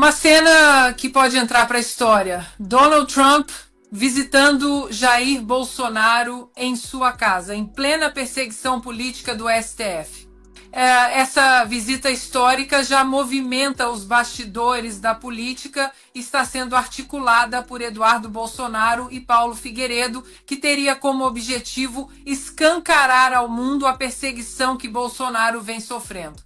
Uma cena que pode entrar para a história. Donald Trump visitando Jair Bolsonaro em sua casa, em plena perseguição política do STF. Essa visita histórica já movimenta os bastidores da política e está sendo articulada por Eduardo Bolsonaro e Paulo Figueiredo, que teria como objetivo escancarar ao mundo a perseguição que Bolsonaro vem sofrendo.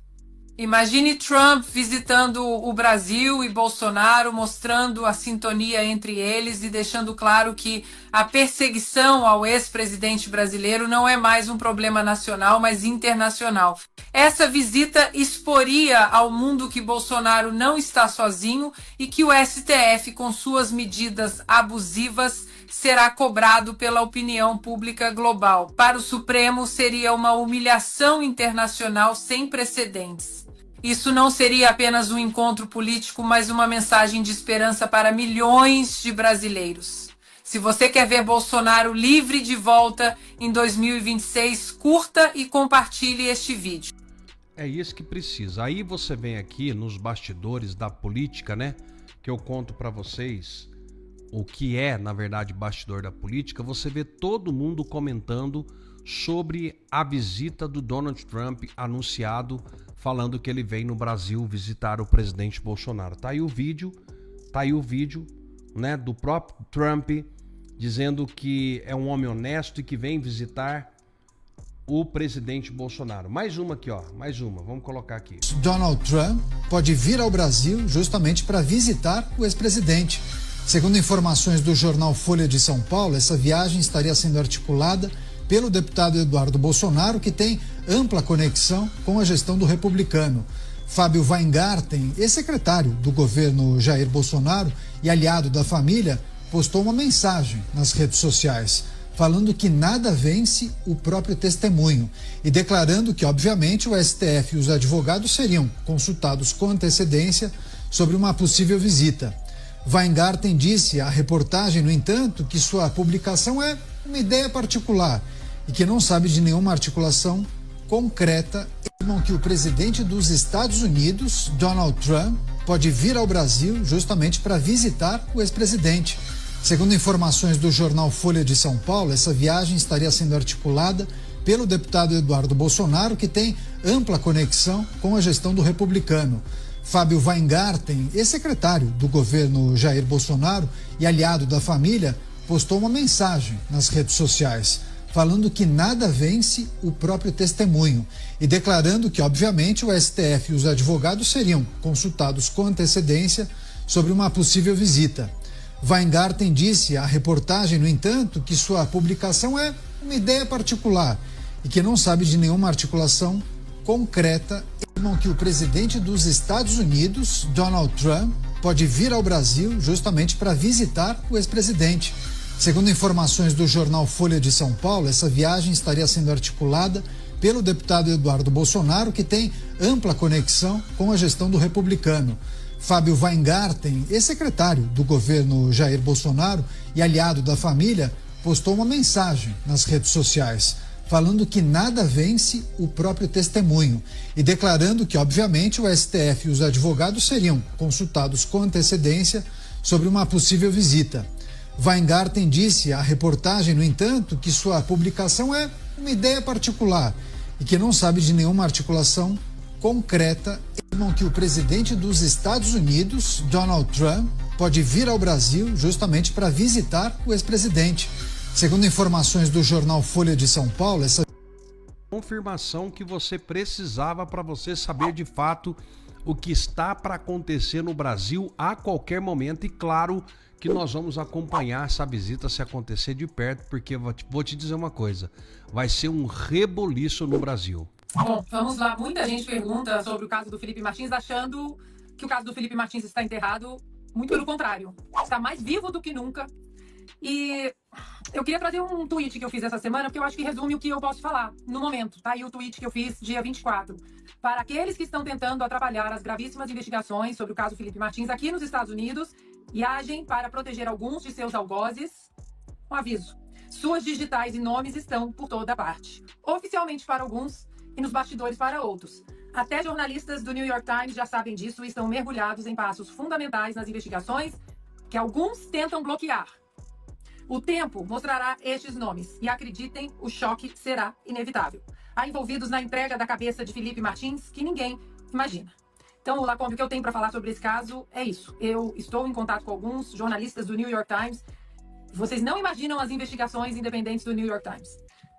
Imagine Trump visitando o Brasil e Bolsonaro mostrando a sintonia entre eles e deixando claro que a perseguição ao ex-presidente brasileiro não é mais um problema nacional, mas internacional. Essa visita exporia ao mundo que Bolsonaro não está sozinho e que o STF, com suas medidas abusivas, será cobrado pela opinião pública global. Para o Supremo, seria uma humilhação internacional sem precedentes. Isso não seria apenas um encontro político, mas uma mensagem de esperança para milhões de brasileiros. Se você quer ver Bolsonaro livre de volta em 2026, curta e compartilhe este vídeo. É isso que precisa. Aí você vem aqui nos bastidores da política, né? Que eu conto para vocês o que é, na verdade, bastidor da política. Você vê todo mundo comentando sobre a visita do Donald Trump anunciado, falando que ele vem no Brasil visitar o presidente Bolsonaro. Tá aí o vídeo, né, do próprio Trump dizendo que é um homem honesto e que vem visitar o presidente Bolsonaro. Mais uma aqui, ó, mais uma, vamos colocar aqui. Donald Trump pode vir ao Brasil justamente para visitar o ex-presidente. Segundo informações do jornal Folha de São Paulo, essa viagem estaria sendo articulada pelo deputado Eduardo Bolsonaro, que tem ampla conexão com a gestão do republicano. Fábio Weingarten, ex-secretário do governo Jair Bolsonaro e aliado da família, postou uma mensagem nas redes sociais, falando que nada vence o próprio testemunho e declarando que, obviamente, o STF e os advogados seriam consultados com antecedência sobre uma possível visita. Weingarten disse à reportagem, no entanto, que sua publicação é uma ideia particular e que não sabe de nenhuma articulação concreta. Afirmam que o presidente dos Estados Unidos, Donald Trump, pode vir ao Brasil justamente para visitar o ex-presidente. Segundo informações do jornal Folha de São Paulo, essa viagem estaria sendo articulada pelo deputado Eduardo Bolsonaro, que tem ampla conexão com a gestão do republicano. Fábio Weingarten, ex-secretário do governo Jair Bolsonaro e aliado da família, postou uma mensagem nas redes sociais, falando que nada vence o próprio testemunho e declarando que, obviamente, o STF e os advogados seriam consultados com antecedência sobre uma possível visita. Weingarten disse à reportagem, no entanto, que sua publicação é uma ideia particular e que não sabe de nenhuma articulação concreta. Afirmam que o presidente dos Estados Unidos, Donald Trump, pode vir ao Brasil justamente para visitar o ex-presidente. Segundo informações do jornal Folha de São Paulo, essa viagem estaria sendo articulada pelo deputado Eduardo Bolsonaro, que tem ampla conexão com a gestão do republicano. Fábio Weingarten, ex-secretário do governo Jair Bolsonaro e aliado da família, postou uma mensagem nas redes sociais, falando que nada vence o próprio testemunho e declarando que, obviamente, o STF e os advogados seriam consultados com antecedência sobre uma possível visita. Weingarten disse à reportagem, no entanto, que sua publicação é uma ideia particular e que não sabe de nenhuma articulação concreta. Afirmam que o presidente dos Estados Unidos, Donald Trump, pode vir ao Brasil justamente para visitar o ex-presidente. Segundo informações do jornal Folha de São Paulo, essa confirmação que você precisava para você saber de fato o que está para acontecer no Brasil a qualquer momento, e claro que nós vamos acompanhar essa visita se acontecer de perto, porque vou te dizer uma coisa, vai ser um reboliço no Brasil. Bom, vamos lá. Muita gente pergunta sobre o caso do Felipe Martins, achando que o caso do Felipe Martins está enterrado. Muito pelo contrário, está mais vivo do que nunca. E eu queria trazer um tweet que eu fiz essa semana, porque eu acho que resume o que eu posso falar no momento. Tá aí o tweet que eu fiz dia 24. Para aqueles que estão tentando atrapalhar as gravíssimas investigações sobre o caso Felipe Martins aqui nos Estados Unidos e agem para proteger alguns de seus algozes, um aviso: suas digitais e nomes estão por toda parte. Oficialmente para alguns e nos bastidores para outros. Até jornalistas do New York Times já sabem disso e estão mergulhados em passos fundamentais nas investigações que alguns tentam bloquear. O tempo mostrará estes nomes e, acreditem, o choque será inevitável. Há envolvidos na entrega da cabeça de Felipe Martins que ninguém imagina. Então, Lacombe, o que eu tenho para falar sobre esse caso é isso. Eu estou em contato com alguns jornalistas do New York Times. Vocês não imaginam as investigações independentes do New York Times.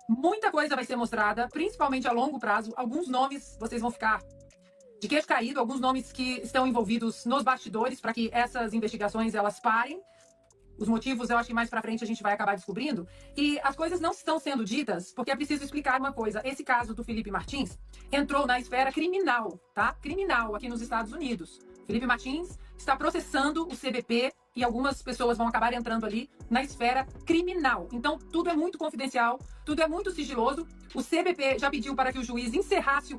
Muita coisa vai ser mostrada, principalmente a longo prazo. Alguns nomes vocês vão ficar de queixo caído, alguns nomes que estão envolvidos nos bastidores para que essas investigações elas parem. Os motivos eu acho que mais pra frente a gente vai acabar descobrindo. E as coisas não estão sendo ditas porque é preciso explicar uma coisa. Esse caso do Felipe Martins entrou na esfera criminal, tá? Criminal aqui nos Estados Unidos. Felipe Martins está processando o CBP e algumas pessoas vão acabar entrando ali na esfera criminal. Então, tudo é muito confidencial, tudo é muito sigiloso. O CBP já pediu para que o juiz encerrasse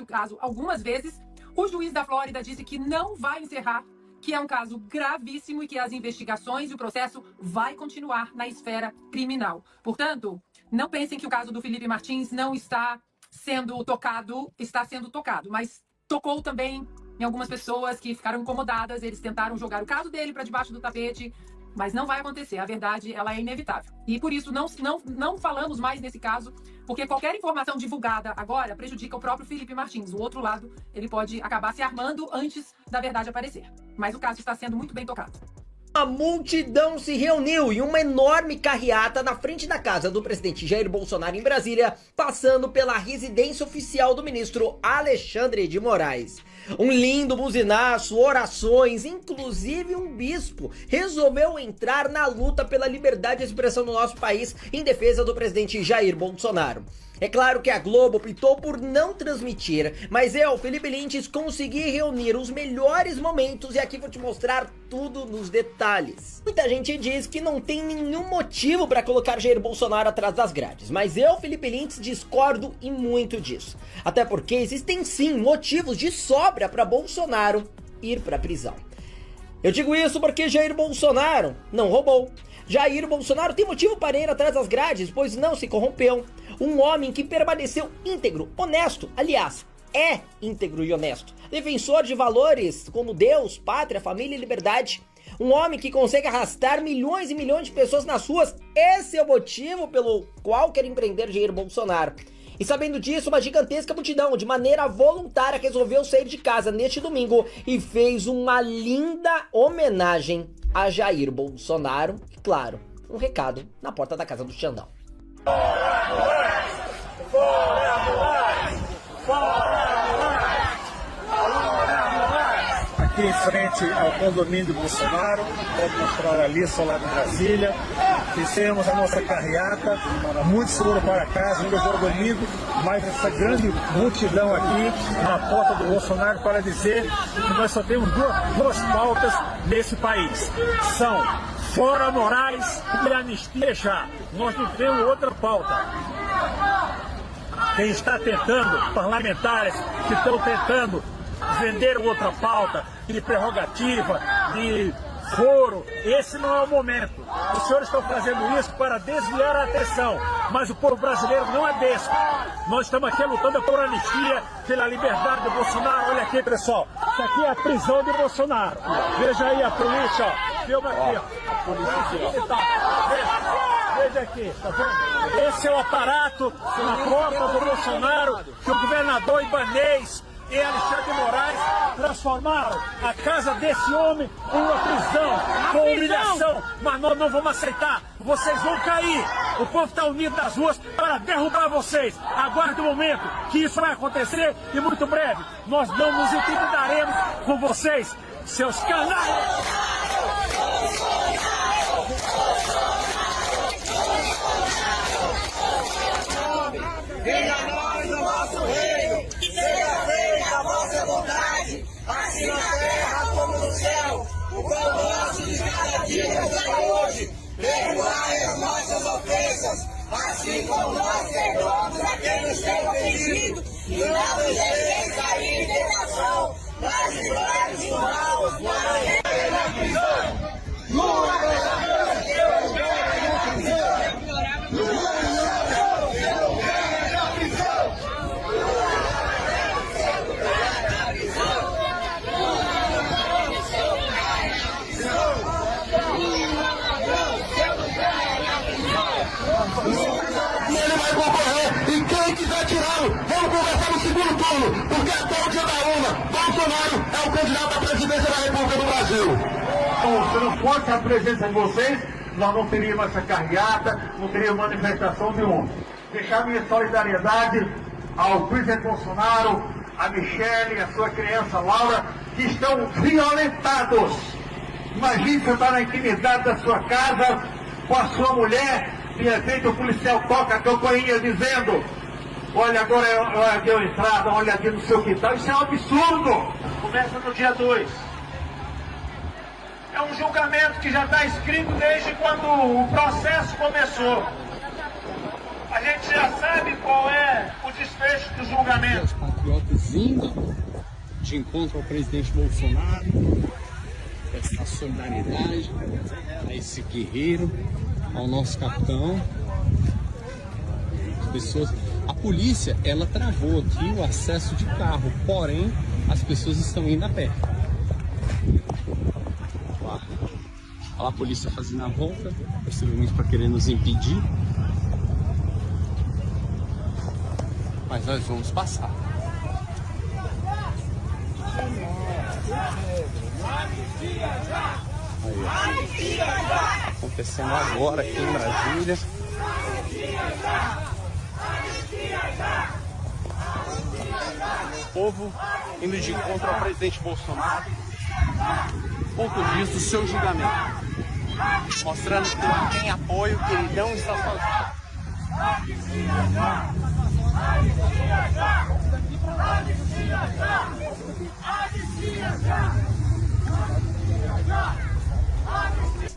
o caso algumas vezes. O juiz da Flórida disse que não vai encerrar, que é um caso gravíssimo e que as investigações e o processo vai continuar na esfera criminal. Portanto, não pensem que o caso do Felipe Martins não está sendo tocado, está sendo tocado, mas tocou também em algumas pessoas que ficaram incomodadas, eles tentaram jogar o caso dele para debaixo do tapete, mas não vai acontecer, a verdade ela é inevitável. E por isso não falamos mais nesse caso, porque qualquer informação divulgada agora prejudica o próprio Felipe Martins. O outro lado, ele pode acabar se armando antes da verdade aparecer. Mas o caso está sendo muito bem tocado. A multidão se reuniu em uma enorme carreata na frente da casa do presidente Jair Bolsonaro em Brasília, passando pela residência oficial do ministro Alexandre de Moraes. Um lindo buzinaço, orações, inclusive um bispo resolveu entrar na luta pela liberdade de expressão no nosso país em defesa do presidente Jair Bolsonaro. É claro que a Globo optou por não transmitir, mas eu, Felipe Lintz, consegui reunir os melhores momentos e aqui vou te mostrar tudo nos detalhes. Muita gente diz que não tem nenhum motivo para colocar Jair Bolsonaro atrás das grades, mas eu, Felipe Lintz, discordo e muito disso. Até porque existem sim motivos de sobra para Bolsonaro ir para a prisão. Eu digo isso porque Jair Bolsonaro não roubou. Jair Bolsonaro tem motivo para ir atrás das grades, pois não se corrompeu. Um homem que permaneceu íntegro, honesto, aliás, é íntegro e honesto. Defensor de valores como Deus, pátria, família e liberdade. Um homem que consegue arrastar milhões e milhões de pessoas nas ruas. Esse é o motivo pelo qual quer empreender Jair Bolsonaro. E sabendo disso, uma gigantesca multidão, de maneira voluntária, resolveu sair de casa neste domingo e fez uma linda homenagem a Jair Bolsonaro. E claro, um recado na porta da casa do Xandão. Fora Moraes! Fora Moraes! Fora Moraes! Fora Moraes! Aqui em frente ao condomínio do Bolsonaro, pode mostrar ali, só lá de Brasília. Fizemos a nossa carreata, muito seguro para casa, ainda foi domingo, mas essa grande multidão aqui na porta do Bolsonaro para dizer que nós só temos duas pautas nesse país. São fora Moraes e anistia já. Nós não temos outra pauta. Quem está tentando, parlamentares que estão tentando vender outra pauta de prerrogativa, de foro, esse não é o momento. Os senhores estão fazendo isso para desviar a atenção, mas o povo brasileiro não é besta. Nós estamos aqui lutando por anistia, pela liberdade do Bolsonaro. Olha aqui, pessoal, isso aqui é a prisão de Bolsonaro. Veja aí a polícia, ó. Filma aqui, ó. A polícia aqui, ó. Veja aqui, tá vendo? Esse é o aparato na porta do Bolsonaro que o governador Ibanez e Alexandre de Moraes transformaram a casa desse homem em uma prisão, com humilhação. Mas nós não vamos aceitar. Vocês vão cair. O povo está unido nas ruas para derrubar vocês. Aguarde o momento que isso vai acontecer e muito breve nós não nos intimidaremos com vocês, seus canalhas. Venha a nós o nosso reino, seja feita a vossa vontade, assim na terra como no céu. O pão nosso de cada dia nos dai hoje, perdoai as nossas ofensas, assim como nós perdoamos a quem nos tem ofendido, e não nos deixeis cair em tentação, mas livrai-nos do mal, na prisão. futuro, porque até o dia da urna, Bolsonaro é o candidato à presidência da República do Brasil. Se não fosse a presença de vocês, nós não teríamos essa carreata, não teríamos manifestação nenhuma. Deixar minha solidariedade ao presidente Bolsonaro, a Michele, a sua criança Laura, que estão violentados. Imagine você estar na intimidade da sua casa com a sua mulher, de repente o policial toca a campainha dizendo: olha, agora deu entrada, olha aqui no seu quintal. Isso é um absurdo. Começa no dia 2. É um julgamento que já está escrito desde quando o processo começou. A gente já sabe qual é o desfecho do julgamento. Os patriotas indo de encontro ao presidente Bolsonaro, prestar solidariedade a esse guerreiro, ao nosso capitão. As pessoas, a polícia, ela travou aqui o acesso de carro, porém as pessoas estão indo a pé. Olha lá a polícia fazendo a volta, possivelmente para querer nos impedir. Mas nós vamos passar. Aí, acontecendo agora aqui em Brasília. O povo indo de encontro ao presidente Bolsonaro. Ponto de vista do seu julgamento. Mostrando que ele tem apoio, que ele não está sozinho.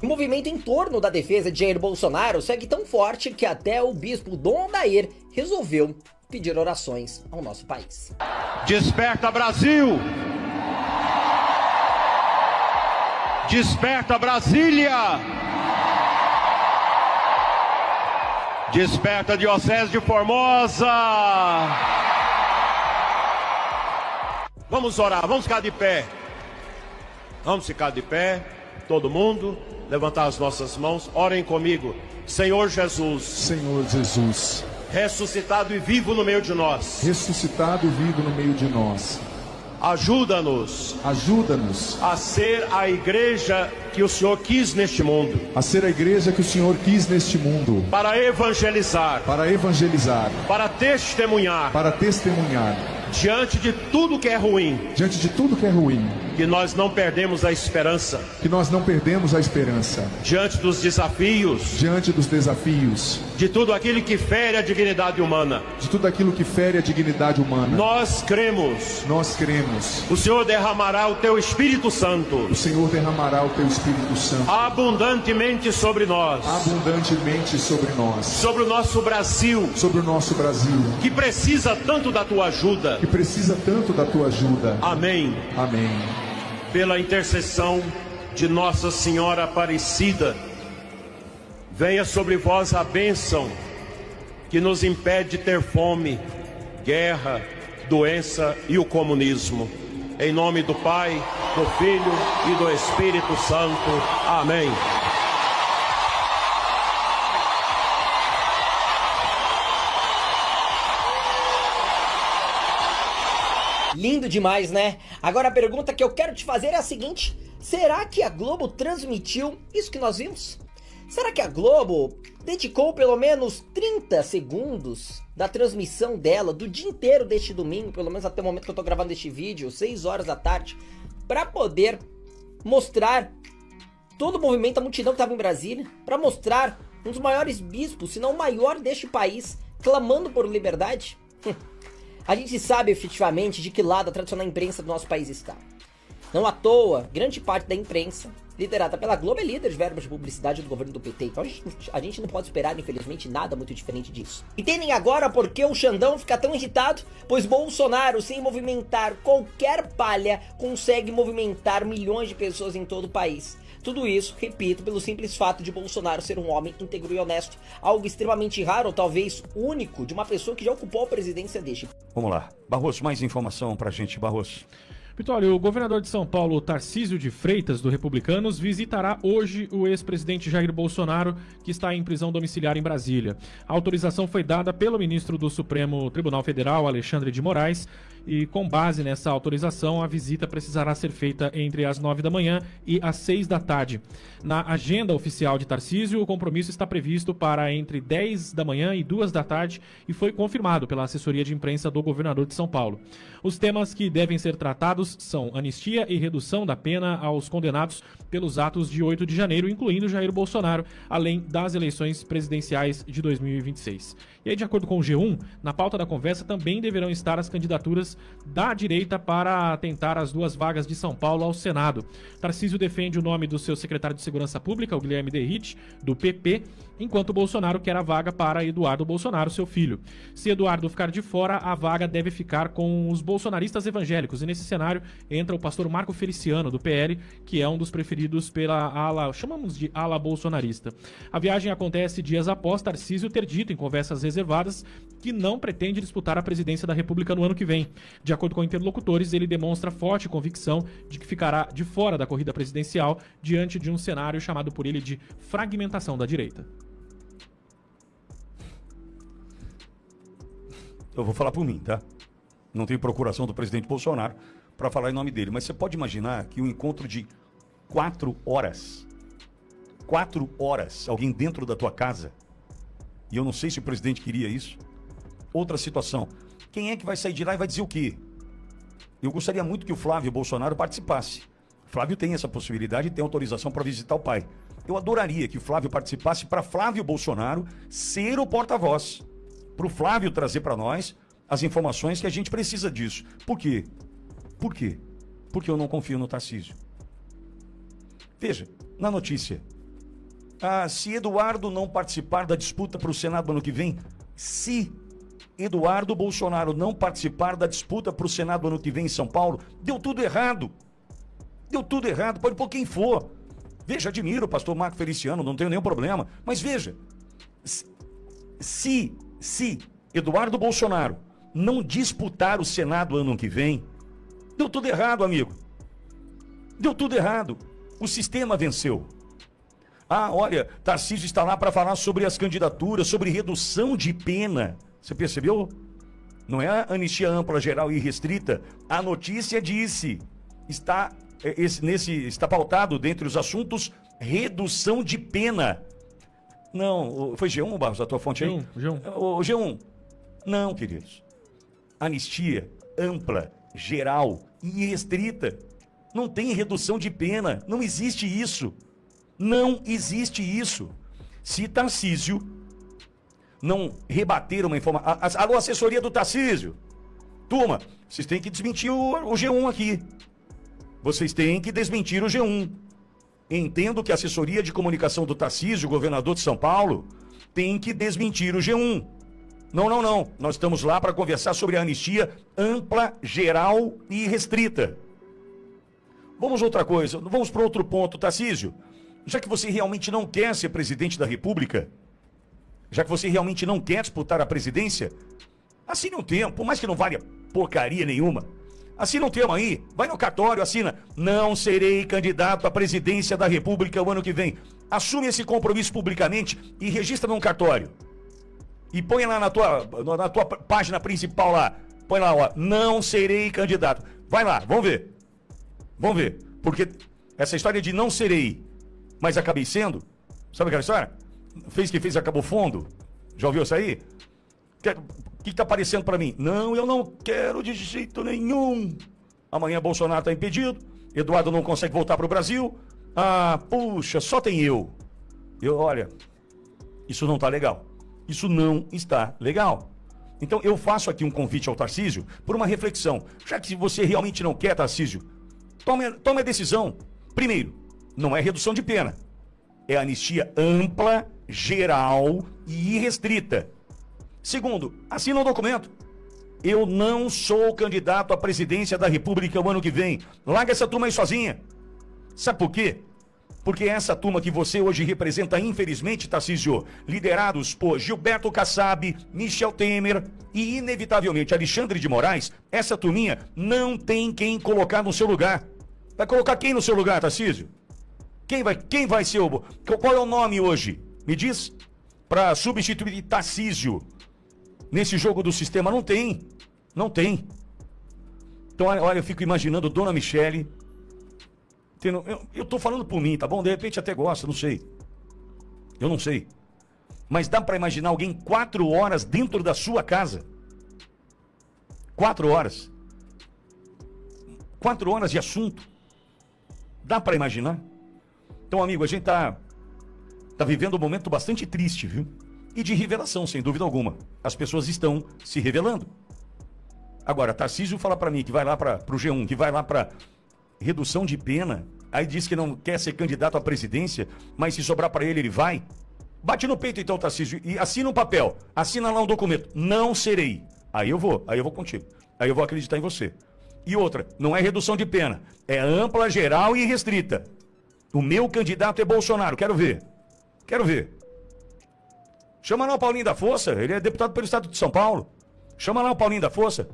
O movimento em torno da defesa de Jair Bolsonaro segue tão forte que até o bispo Dom Odair resolveu pedir orações ao nosso país. Desperta, Brasil! Desperta, Brasília! Desperta, Diocese de Formosa! Vamos orar, vamos ficar de pé. Vamos ficar de pé, todo mundo, levantar as nossas mãos, orem comigo. Senhor Jesus. Senhor Jesus. Ressuscitado e vivo no meio de nós. Ressuscitado e vivo no meio de nós. Ajuda-nos. Ajuda-nos. A ser a igreja que o Senhor quis neste mundo. A ser a igreja que o Senhor quis neste mundo. Para evangelizar. Para evangelizar. Para testemunhar. Para testemunhar. Diante de tudo que é ruim. Diante de tudo que é ruim. Que nós não perdemos a esperança. Que nós não perdemos a esperança. Diante dos desafios. Diante dos desafios. De tudo aquilo que fere a dignidade humana. De tudo aquilo que fere a dignidade humana. Nós cremos. Nós cremos. O Senhor derramará o teu Espírito Santo. O Senhor derramará o teu Espírito Santo. Abundantemente sobre nós. Abundantemente sobre nós. Sobre o nosso Brasil. Sobre o nosso Brasil. Que precisa tanto da tua ajuda. Que precisa tanto da tua ajuda. Amém. Amém. Pela intercessão de Nossa Senhora Aparecida, venha sobre vós a bênção que nos impede de ter fome, guerra, doença e o comunismo. Em nome do Pai, do Filho e do Espírito Santo. Amém. Lindo demais, né? Agora a pergunta que eu quero te fazer é a seguinte: será que a Globo transmitiu isso que nós vimos? Será que a Globo dedicou pelo menos 30 segundos da transmissão dela do dia inteiro deste domingo, pelo menos até o momento que eu tô gravando este vídeo, 6 horas da tarde, para poder mostrar todo o movimento, a multidão que estava em Brasília, para mostrar um dos maiores bispos, se não o maior deste país, clamando por liberdade? A gente sabe efetivamente de que lado a tradicional imprensa do nosso país está. Não à toa, grande parte da imprensa, liderada pela Globo, é líder de verbas de publicidade do governo do PT. Então a gente não pode esperar, infelizmente, nada muito diferente disso. Entendem agora por que o Xandão fica tão irritado? Pois Bolsonaro, sem movimentar qualquer palha, consegue movimentar milhões de pessoas em todo o país. Tudo isso, repito, pelo simples fato de Bolsonaro ser um homem íntegro e honesto, algo extremamente raro, ou talvez único, de uma pessoa que já ocupou a presidência deste. Vamos lá. Barroso, mais informação pra gente, Barroso. Vitório, o governador de São Paulo, Tarcísio de Freitas, do Republicanos, visitará hoje o ex-presidente Jair Bolsonaro, que está em prisão domiciliar em Brasília. A autorização foi dada pelo ministro do Supremo Tribunal Federal, Alexandre de Moraes, e com base nessa autorização, a visita precisará ser feita entre as 9 da manhã e as 6 da tarde. Na agenda oficial de Tarcísio, o compromisso está previsto para entre 10 da manhã e 2 da tarde e foi confirmado pela assessoria de imprensa do governador de São Paulo. Os temas que devem ser tratados são anistia e redução da pena aos condenados pelos atos de 8 de janeiro, incluindo Jair Bolsonaro, além das eleições presidenciais de 2026. E aí, de acordo com o G1, na pauta da conversa também deverão estar as candidaturas da direita para tentar as 2 vagas de São Paulo ao Senado. Tarcísio defende o nome do seu secretário de Segurança Pública, o Guilherme Derrite, do PP, enquanto Bolsonaro quer a vaga para Eduardo Bolsonaro, seu filho. Se Eduardo ficar de fora, a vaga deve ficar com os bolsonaristas evangélicos, e nesse cenário entra o pastor Marco Feliciano, do PL, que é um dos preferidos pela ala, chamamos de ala bolsonarista. A viagem acontece dias após Tarcísio ter dito em conversas reservadas que não pretende disputar a presidência da República no ano que vem. De acordo com interlocutores, ele demonstra forte convicção de que ficará de fora da corrida presidencial diante de um cenário chamado por ele de fragmentação da direita. Eu vou falar por mim, tá? Não tenho procuração do presidente Bolsonaro para falar em nome dele, mas você pode imaginar que um encontro de 4 horas, alguém dentro da tua casa, e eu não sei se o presidente queria isso. Outra situação, quem é que vai sair de lá e vai dizer o quê? Eu gostaria muito que o Flávio Bolsonaro participasse. Flávio tem essa possibilidade e tem autorização para visitar o pai. Eu adoraria que o Flávio participasse para Flávio Bolsonaro ser o porta-voz. Para o Flávio trazer para nós as informações que a gente precisa disso. Por quê? Por quê? Porque eu não confio no Tarcísio. Veja, na notícia. Se Eduardo não participar da disputa para o Senado ano que vem, se Eduardo Bolsonaro não participar da disputa para o Senado ano que vem em São Paulo, deu tudo errado. Deu tudo errado, pode pôr quem for. Veja, admiro o pastor Marco Feliciano, não tenho nenhum problema. Mas veja, se Eduardo Bolsonaro não disputar o Senado ano que vem, deu tudo errado, amigo. Deu tudo errado. O sistema venceu. Olha, Tarcísio está lá para falar sobre as candidaturas, sobre redução de pena. Você percebeu? Não é a anistia ampla, geral e restrita. A notícia disse, está pautado dentre os assuntos, redução de pena. Não, foi G1, Barros, a tua fonte aí? G1. Não, queridos. Anistia ampla, geral e restrita. Não tem redução de pena. Não existe isso. Não existe isso. Se Tarcísio não rebater uma informação... Alô, assessoria do Tarcísio. Turma, vocês têm que desmentir o G1 aqui. Vocês têm que desmentir o G1. Entendo que a assessoria de comunicação do Tarcísio, governador de São Paulo, tem que desmentir o G1. Não. Nós estamos lá para conversar sobre a anistia ampla, geral e restrita. Vamos outra coisa. Vamos para outro ponto, Tarcísio. Já que você realmente não quer ser presidente da República, já que você realmente não quer disputar a presidência, assine um termo, por mais que não valha porcaria nenhuma. Assina um termo aí, vai no cartório, assina. Não serei candidato à presidência da República o ano que vem. Assume esse compromisso publicamente e registra num cartório. E põe lá na tua página principal lá. Põe lá, ó, não serei candidato. Vai lá, vamos ver. Vamos ver. Porque essa história de não serei, mas acabei sendo, sabe aquela história? Fez que fez, acabou fundo. Já ouviu isso aí? O que tá aparecendo para mim? Não, eu não quero de jeito nenhum. Amanhã Bolsonaro tá impedido. Eduardo não consegue voltar pro Brasil. Puxa, só tem eu. Olha, isso não tá legal. Isso não está legal. Então eu faço aqui um convite ao Tarcísio por uma reflexão. Já que você realmente não quer, Tarcísio, tome a decisão. Primeiro, não é redução de pena. É anistia ampla, geral e irrestrita. Segundo, assina um documento. Eu não sou candidato à presidência da República o ano que vem. Larga essa turma aí sozinha. Sabe por quê? Porque essa turma que você hoje representa, infelizmente, Tarcísio, liderados por Gilberto Kassab, Michel Temer e, inevitavelmente, Alexandre de Moraes, essa turminha não tem quem colocar no seu lugar. Vai colocar quem no seu lugar, Tarcísio? Quem vai ser o... Qual é o nome hoje? Me diz? Para substituir Tarcísio nesse jogo do sistema. Não tem. Não tem. Então, olha, eu fico imaginando Dona Michele... Eu tô falando por mim, tá bom? De repente até gosta, não sei. Eu não sei. Mas dá pra imaginar alguém 4 horas dentro da sua casa? 4 horas. 4 horas de assunto. Dá pra imaginar? Então, amigo, a gente tá vivendo um momento bastante triste, viu? E de revelação, sem dúvida alguma. As pessoas estão se revelando. Agora, Tarcísio fala pra mim que vai lá pro G1, que vai lá pra... redução de pena, aí diz que não quer ser candidato à presidência, mas se sobrar para ele vai. Bate no peito então, Tarcísio, e assina um papel, assina lá um documento. Não serei. Aí eu vou contigo. Aí eu vou acreditar em você. E outra, não é redução de pena, é ampla, geral e restrita. O meu candidato é Bolsonaro, quero ver. Quero ver. Chama lá o Paulinho da Força, ele é deputado pelo estado de São Paulo. Chama lá o Paulinho da Força.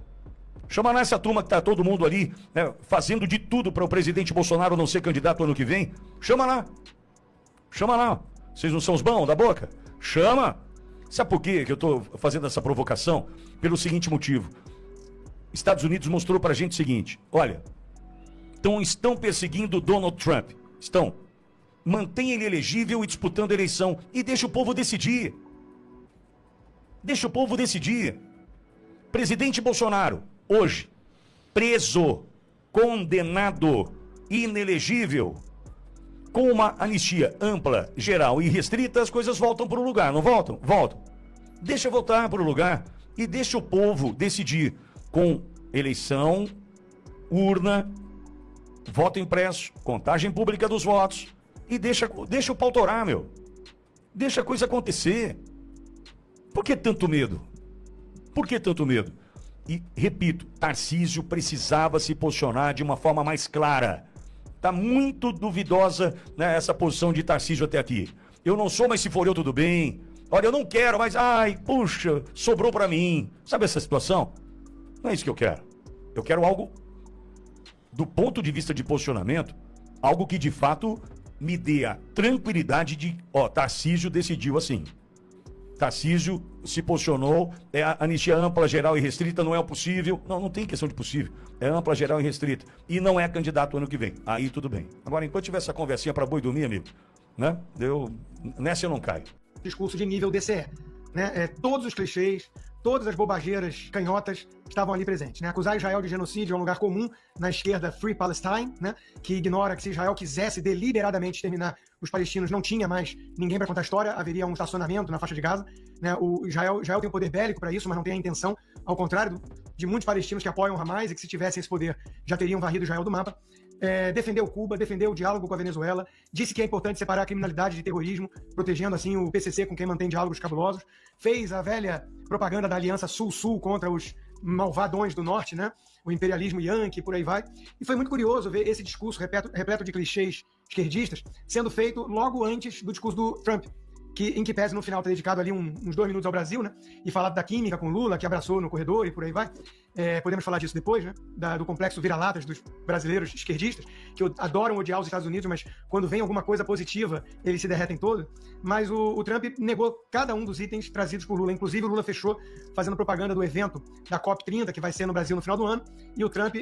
Chama lá essa turma que tá todo mundo ali, né, fazendo de tudo para o presidente Bolsonaro não ser candidato ano que vem. Chama lá. Chama lá. Vocês não são os bons da boca? Chama. Sabe por quê que eu tô fazendo essa provocação? Pelo seguinte motivo. Estados Unidos mostrou pra gente o seguinte. Olha, estão perseguindo Donald Trump. Estão. Mantém ele elegível e disputando a eleição. E deixa o povo decidir. Deixa o povo decidir. Presidente Bolsonaro, hoje, preso, condenado, inelegível, com uma anistia ampla, geral e restrita, as coisas voltam para o lugar, não voltam? Voltam. Deixa voltar para o lugar e deixa o povo decidir com eleição, urna, voto impresso, contagem pública dos votos e deixa o pau torar, meu. Deixa a coisa acontecer. Por que tanto medo? Por que tanto medo? E, repito, Tarcísio precisava se posicionar de uma forma mais clara. Está muito duvidosa, né, essa posição de Tarcísio até aqui. Eu não sou, mas se for eu, tudo bem. Olha, eu não quero, mas, puxa, sobrou para mim. Sabe essa situação? Não é isso que eu quero. Eu quero algo, do ponto de vista de posicionamento, algo que, de fato, me dê a tranquilidade de, Tarcísio decidiu assim. Tarcísio se posicionou, é a anistia ampla, geral e restrita, não é o possível. Não tem questão de possível. É ampla, geral e restrita. E não é candidato ano que vem. Aí tudo bem. Agora, enquanto tiver essa conversinha para boi dormir, amigo, né? Nessa eu não caio. Discurso de nível DCE. Né? Todos os clichês, todas as bobageiras canhotas estavam ali presentes. Né? Acusar Israel de genocídio é um lugar comum na esquerda Free Palestine, né? Que ignora que se Israel quisesse deliberadamente exterminar os palestinos, não tinha mais ninguém para contar a história, haveria um estacionamento na faixa de Gaza. Né? O Israel tem um poder bélico para isso, mas não tem a intenção, ao contrário de muitos palestinos que apoiam o Hamas e que, se tivessem esse poder, já teriam varrido Israel do mapa. Defendeu Cuba, defendeu o diálogo com a Venezuela, disse que é importante separar a criminalidade de terrorismo, protegendo assim o PCC com quem mantém diálogos cabulosos, fez a velha propaganda da aliança Sul-Sul contra os malvadões do Norte, né? O imperialismo yankee, por aí vai. E foi muito curioso ver esse discurso repleto de clichês esquerdistas sendo feito logo antes do discurso do Trump, em que pese no final ter dedicado ali uns 2 minutos ao Brasil, né? E falado da química com Lula, que abraçou no corredor e por aí vai. Podemos falar disso depois, né? Do complexo vira-latas dos brasileiros esquerdistas, que adoram odiar os Estados Unidos, mas quando vem alguma coisa positiva, eles se derretem todos. Mas o Trump negou cada um dos itens trazidos por Lula. Inclusive, o Lula fechou fazendo propaganda do evento da COP30, que vai ser no Brasil no final do ano, e o Trump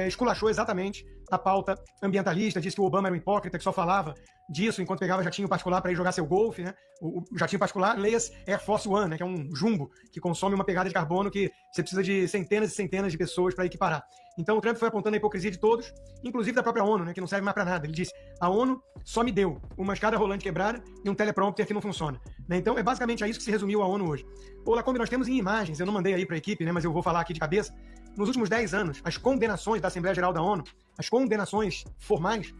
esculachou exatamente a pauta ambientalista, disse que o Obama era um hipócrita, que só falava disso enquanto pegava jatinho particular para ir jogar seu golfe, né? O jatinho particular, leias Air Force One, né? Que é um jumbo que consome uma pegada de carbono que você precisa de centenas e centenas de pessoas para equiparar. Então o Trump foi apontando a hipocrisia de todos, inclusive da própria ONU, né? Que não serve mais para nada. Ele disse, a ONU só me deu uma escada rolante quebrada e um teleprompter que não funciona. Né? Então é basicamente a isso que se resumiu a ONU hoje. Ô, Lacombe, nós temos em imagens, eu não mandei aí para a equipe, né? Mas eu vou falar aqui de cabeça. Nos últimos 10 anos, as condenações da Assembleia Geral da ONU, as condenações formais,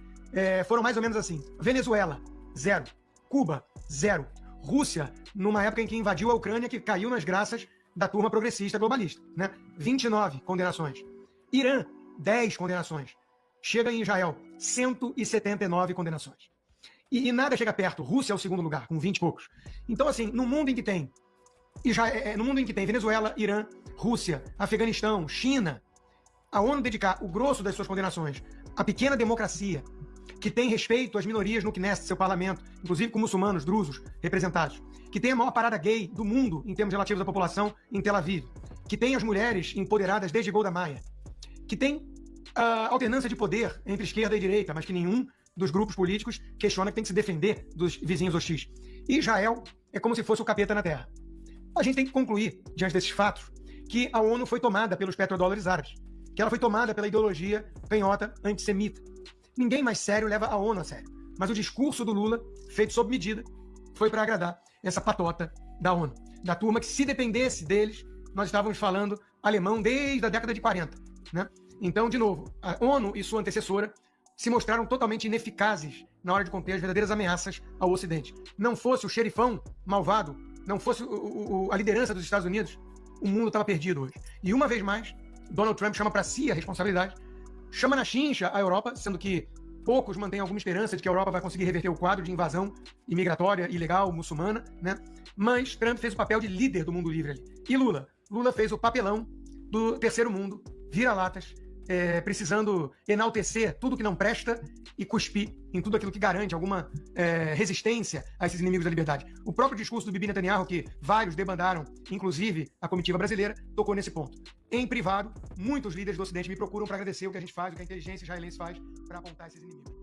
foram mais ou menos assim. Venezuela, 0. Cuba, 0. Rússia, numa época em que invadiu a Ucrânia, que caiu nas graças da turma progressista globalista, né? 29 condenações. Irã, 10 condenações. Chega em Israel, 179 condenações. E nada chega perto. Rússia é o segundo lugar, com 20 e poucos. Então, assim, no mundo em que tem Venezuela, Irã, Rússia, Afeganistão, China, a ONU dedicar o grosso das suas condenações à pequena democracia que tem respeito às minorias no Knesset, seu parlamento, inclusive com muçulmanos, drusos representados, que tem a maior parada gay do mundo em termos relativos à população em Tel Aviv, que tem as mulheres empoderadas desde Golda Meir, que tem a alternância de poder entre esquerda e direita, mas que nenhum dos grupos políticos questiona que tem que se defender dos vizinhos hostis. E Israel é como se fosse o capeta na terra. A gente tem que concluir, diante desses fatos, que a ONU foi tomada pelos petrodólares árabes, que ela foi tomada pela ideologia canhota antissemita. Ninguém mais sério leva a ONU a sério. Mas o discurso do Lula, feito sob medida, foi para agradar essa patota da ONU, da turma que, se dependesse deles, nós estávamos falando alemão desde a década de 40. Né? Então, de novo, a ONU e sua antecessora se mostraram totalmente ineficazes na hora de conter as verdadeiras ameaças ao Ocidente. Não fosse o xerifão malvado, não fosse a liderança dos Estados Unidos, o mundo estava perdido hoje. E uma vez mais, Donald Trump chama para si a responsabilidade, chama na chincha a Europa, sendo que poucos mantêm alguma esperança de que a Europa vai conseguir reverter o quadro de invasão imigratória, ilegal, muçulmana, né? Mas Trump fez o papel de líder do mundo livre ali. E Lula fez o papelão do terceiro mundo, vira-latas, precisando enaltecer tudo que não presta e cuspir em tudo aquilo que garante alguma resistência a esses inimigos da liberdade. O próprio discurso do Bibi Netanyahu, que vários debandaram, inclusive a comitiva brasileira, tocou nesse ponto. Em privado, muitos líderes do Ocidente me procuram para agradecer o que a gente faz, o que a inteligência israelense faz para apontar esses inimigos.